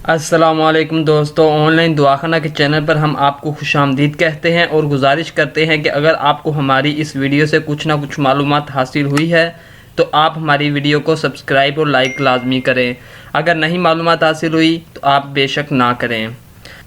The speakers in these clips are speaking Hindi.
अस्सलामुअलैकुम दोस्तों, ऑनलाइन दुआखाना के चैनल पर हम आपको खुशामदीद कहते हैं और गुजारिश करते हैं कि अगर आपको हमारी इस वीडियो से कुछ ना कुछ मालूमात हासिल हुई है तो आप हमारी वीडियो को सब्सक्राइब और लाइक लाजमी करें। अगर नहीं मालूमात हासिल हुई तो आप बेशक ना करें।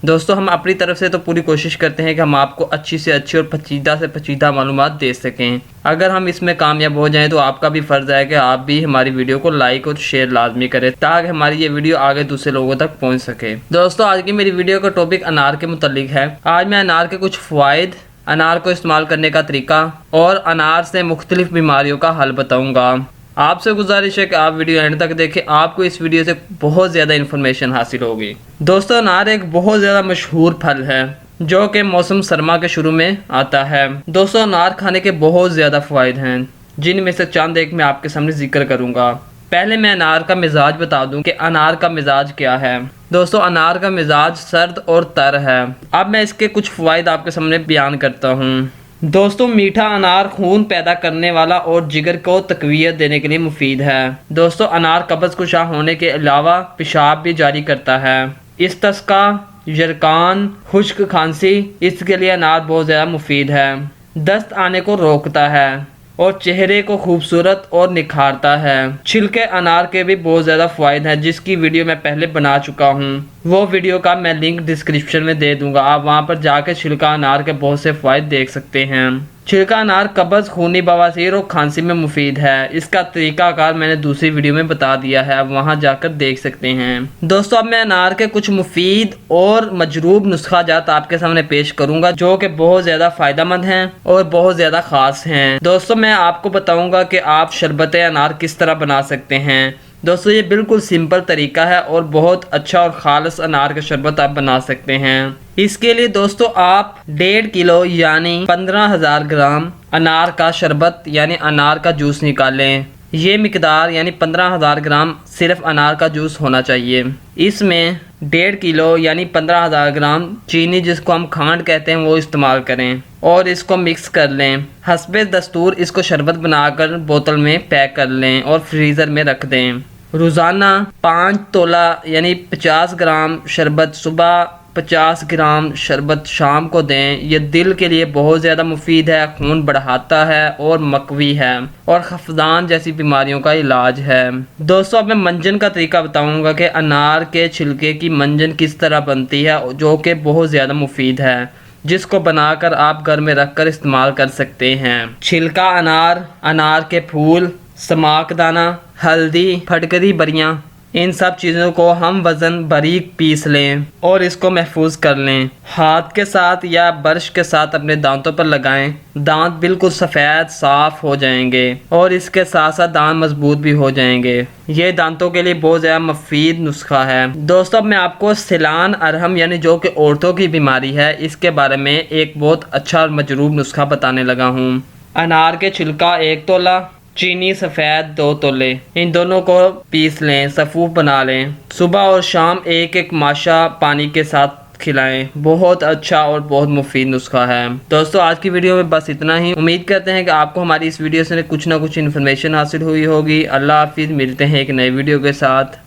दोस्तों, हम अपनी तरफ से तो पूरी कोशिश करते हैं कि हम आपको अच्छी से अच्छी और पेचीदा से पेचीदा मालूमात दे सकें। अगर हम इसमें कामयाब हो जाएं तो आपका भी फ़र्ज़ है कि आप भी हमारी वीडियो को लाइक और शेयर लाजमी करें ताकि हमारी ये वीडियो आगे दूसरे लोगों तक पहुंच सके। दोस्तों, आज की मेरी वीडियो का टॉपिक अनार के मुतालिक है। आज मैं अनार के कुछ फ़वाइद, अनार को इस्तेमाल करने का तरीका और अनार से मुख्तलिफ बीमारियों का हल बताऊँगा। आपसे गुजारिश है कि आप वीडियो एंड तक देखें, आपको इस वीडियो से बहुत ज़्यादा इन्फॉर्मेशन हासिल होगी। दोस्तों, अनार एक बहुत ज़्यादा मशहूर फल है जो कि मौसम सरमा के शुरू में आता है। दोस्तों, अनार खाने के बहुत ज़्यादा फ़वाइद हैं जिनमें से चंद एक मैं आपके सामने जिक्र करूँगा। पहले मैं अनार का मिजाज बता दूं कि अनार का मिजाज क्या है। दोस्तों, अनार का मिजाज सर्द और तर है। अब मैं इसके कुछ फ़वाइद आपके सामने बयान करता हूँ। दोस्तों, मीठा अनार खून पैदा करने वाला और जिगर को तक़वियत देने के लिए मुफीद है। दोस्तों, अनार कब्ज़ कुशा होने के अलावा पेशाब भी जारी करता है। इस्तिस्का, यरकान, खुश्क खांसी, इसके लिए अनार बहुत ज़्यादा मुफीद है। दस्त आने को रोकता है और चेहरे को खूबसूरत और निखारता है। छिलके अनार के भी बहुत ज़्यादा फ़वाइद हैं जिसकी वीडियो मैं पहले बना चुका हूँ। वो वीडियो का मैं लिंक डिस्क्रिप्शन में दे दूँगा, आप वहाँ पर जाकर छिलका अनार के बहुत से फ़वाइद देख सकते हैं। छिलका अनार कब्ज़, खूनी बवासीर और खांसी में मुफीद है। इसका तरीक़ाकार मैंने दूसरी वीडियो में बता दिया है, आप वहाँ जाकर देख सकते हैं। दोस्तों, अब मैं अनार के कुछ मुफीद और मजरूब नुस्खा जात आपके सामने पेश करूँगा जो कि बहुत ज़्यादा फ़ायदेमंद हैं और बहुत ज़्यादा ख़ास हैं। दोस्तों, मैं आपको बताऊँगा कि आप शरबत अनार किस तरह बना सकते हैं। दोस्तों, ये बिल्कुल सिंपल तरीका है और बहुत अच्छा और ख़ालिस अनार का शरबत आप बना सकते हैं। इसके लिए दोस्तों, आप 1.5 किलो यानी 15,000 ग्राम अनार का शरबत यानी अनार का जूस निकालें। ये मिकदार यानी 15,000 ग्राम सिर्फ अनार का जूस होना चाहिए। इसमें 1.5 किलो यानी 15,000 ग्राम चीनी, जिसको हम खांड कहते हैं, वो इस्तेमाल करें और इसको मिक्स कर लें। हस्बे दस्तूर इसको शरबत बनाकर बोतल में पैक कर लें और फ्रीज़र में रख दें। रोज़ाना 5 तोला यानी 50 ग्राम शरबत सुबह, 50 ग्राम शरबत शाम को दें। यह दिल के लिए बहुत ज़्यादा मुफीद है, खून बढ़ाता है और मकवी है और खफदान जैसी बीमारियों का इलाज है। दोस्तों, अब मैं मंजन का तरीका बताऊंगा कि अनार के छिलके की मंजन किस तरह बनती है जो कि बहुत ज़्यादा मुफीद है, जिसको बनाकर आप घर में रखकर इस्तेमाल कर सकते हैं। छिलका अनार, अनार के फूल, समाकदाना, हल्दी, फटकरी बरियाँ, इन सब चीज़ों को हम वज़न बारीक पीस लें और इसको महफूज कर लें। हाथ के साथ या ब्रश के साथ अपने दांतों पर लगाएं। दांत बिल्कुल सफ़ेद साफ़ हो जाएंगे और इसके साथ साथ दांत मजबूत भी हो जाएंगे। ये दांतों के लिए बहुत ज़्यादा मुफीद नुस्खा है। दोस्तों, अब मैं आपको सिलान अरहम यानी जो कि औरतों की बीमारी है, इसके बारे में एक बहुत अच्छा और मजरूब नुस्खा बताने लगा हूँ। अनार के छिलका 1 तोला, चीनी सफ़ेद 2 तोले, इन दोनों को पीस लें, सफ़ूफ बना लें। सुबह और शाम एक माशा पानी के साथ खिलाएं। बहुत अच्छा और बहुत मुफीद नुस्खा है। दोस्तों, आज की वीडियो में बस इतना ही। उम्मीद करते हैं कि आपको हमारी इस वीडियो से कुछ ना कुछ इन्फॉर्मेशन हासिल हुई होगी। अल्लाह हाफिज़, मिलते हैं एक नई वीडियो के साथ।